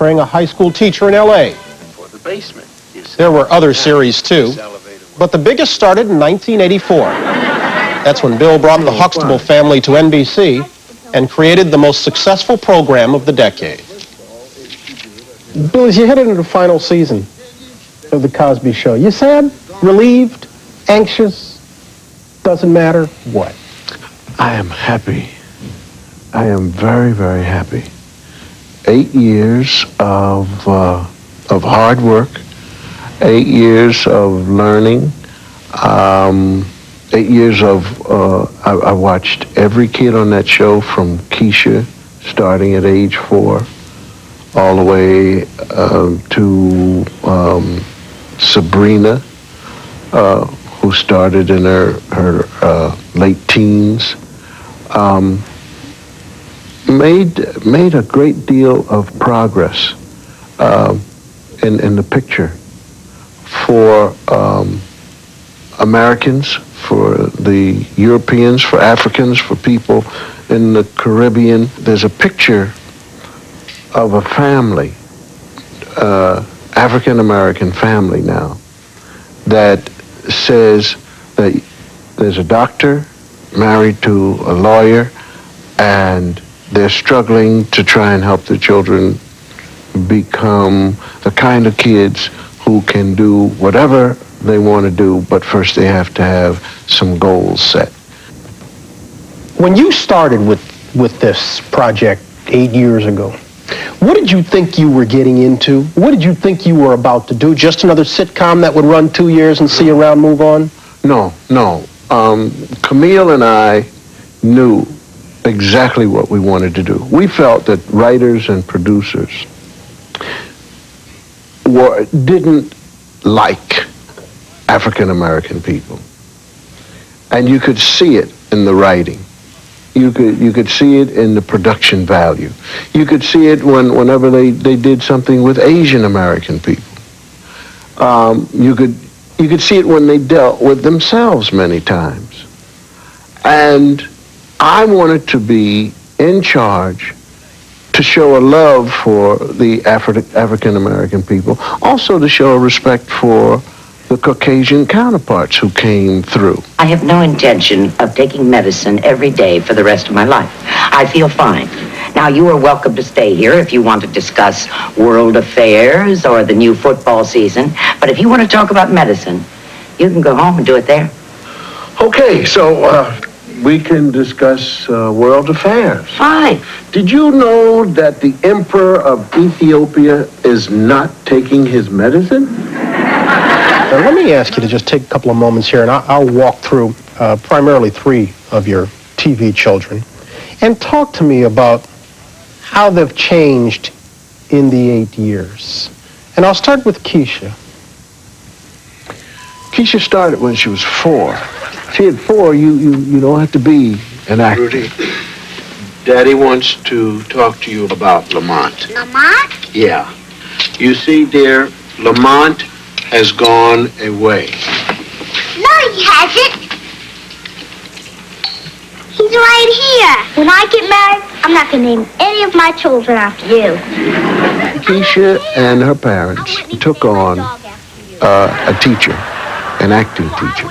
portraying a high school teacher in L.A. For the basement. There were other series, too, but the biggest started in 1984. That's when Bill brought the Huxtable family to NBC and created the most successful program of the decade. Bill, as you head into the final season of The Cosby Show, you sad, relieved, anxious, doesn't matter what? I am happy. I am very, very happy. 8 years of hard work, 8 years of learning, 8 years of, I watched every kid on that show from Keisha, starting at age 4, all the way to Sabrina, who started in her late teens. Made a great deal of progress in the picture for Americans, for the Europeans, for Africans, for people in the Caribbean. There's a picture of a family, African-American family now, that says that there's a doctor married to a lawyer, and they're struggling to try and help their children become the kind of kids who can do whatever they want to do, but first they have to have some goals set. When you started with this project 8 years ago, what did you think you were getting into? What did you think you were about to do? Just another sitcom that would run 2 years and see you around, move on? No. Camille and I knew exactly what we wanted to do. We felt that writers and producers didn't like African-American people. And you could see it in the writing. You could see it in the production value. You could see it whenever they did something with Asian American people. You could see it when they dealt with themselves many times. And I wanted to be in charge to show a love for the African American people, also to show a respect for the Caucasian counterparts who came through. I have no intention of taking medicine every day for the rest of my life. I feel fine. Now, you are welcome to stay here if you want to discuss world affairs or the new football season. But if you want to talk about medicine, you can go home and do it there. Okay, so we can discuss world affairs. Fine. Did you know that the Emperor of Ethiopia is not taking his medicine? Now, let me ask you to just take a couple of moments here, and I'll walk through primarily 3 of your TV children, and talk to me about how they've changed in the 8 years. And I'll start with Keisha. Keisha started when she was 4. See, at 4, you don't have to be an actor. Rudy, Daddy wants to talk to you about Lamont. Lamont? Yeah. You see, dear, Lamont has gone away. No, he hasn't. He's right here. When I get married, I'm not going to name any of my children after you. Keisha and her parents took on a teacher, an acting teacher,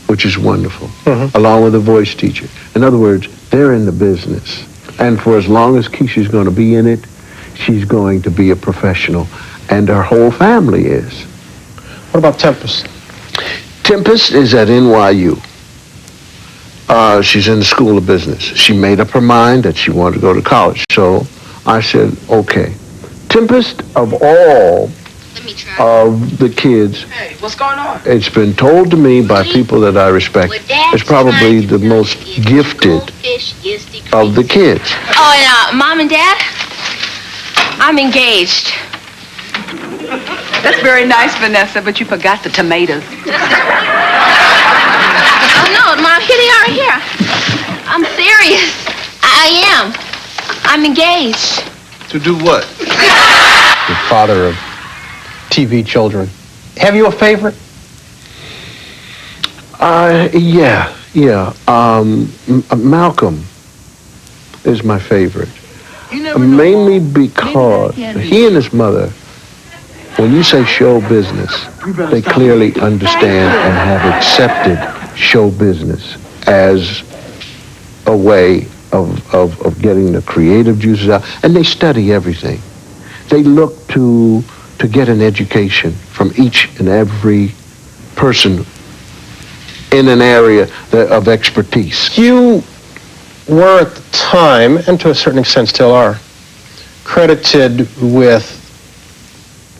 which is wonderful, along with a voice teacher. In other words, they're in the business. And for as long as Keisha's going to be in it, she's going to be a professional. And her whole family is. What about Tempest? Tempest is at NYU. She's in the School of Business. She made up her mind that she wanted to go to college. So I said, okay. Tempest, of all of the kids, hey, what's going on? It's been told to me by people that I respect, is probably the most gifted of the kids. Oh, and Mom and Dad, I'm engaged. That's very nice, Vanessa, but you forgot the tomatoes. Oh, no, Mom, here they are here. I'm serious. I am. I'm engaged. To do what? The father of TV children. Have you a favorite? Yeah. Malcolm is my favorite. mainly because he and his mother, when you say show business, they clearly understand and have accepted show business as a way of getting the creative juices out, and they study everything. They look to get an education from each and every person in an area of expertise. You were at the time, and to a certain extent still are, credited with,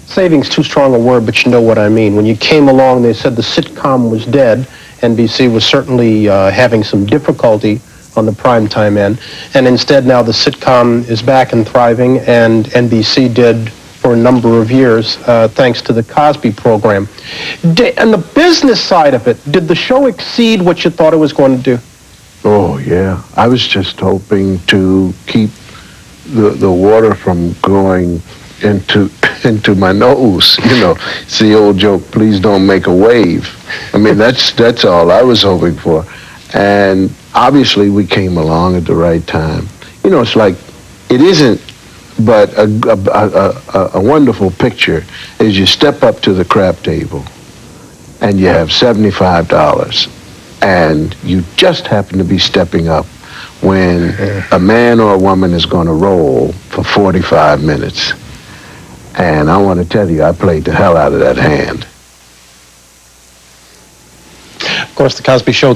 saving's too strong a word, but you know what I mean. When you came along, they said the sitcom was dead. NBC was certainly having some difficulty on the primetime end, and instead now the sitcom is back and thriving, and NBC did for a number of years, thanks to the Cosby program. And the business side of it, did the show exceed what you thought it was going to do? Oh, yeah. I was just hoping to keep the water from going into my nose. You know, it's the old joke, please don't make a wave. I mean, that's all I was hoping for. And obviously we came along at the right time. You know, it's like, it isn't but a wonderful picture is you step up to the crap table and you have $75 and you just happen to be stepping up when a man or a woman is going to roll for 45 minutes. And I want to tell you, I played the hell out of that hand. Of course, the Cosby Show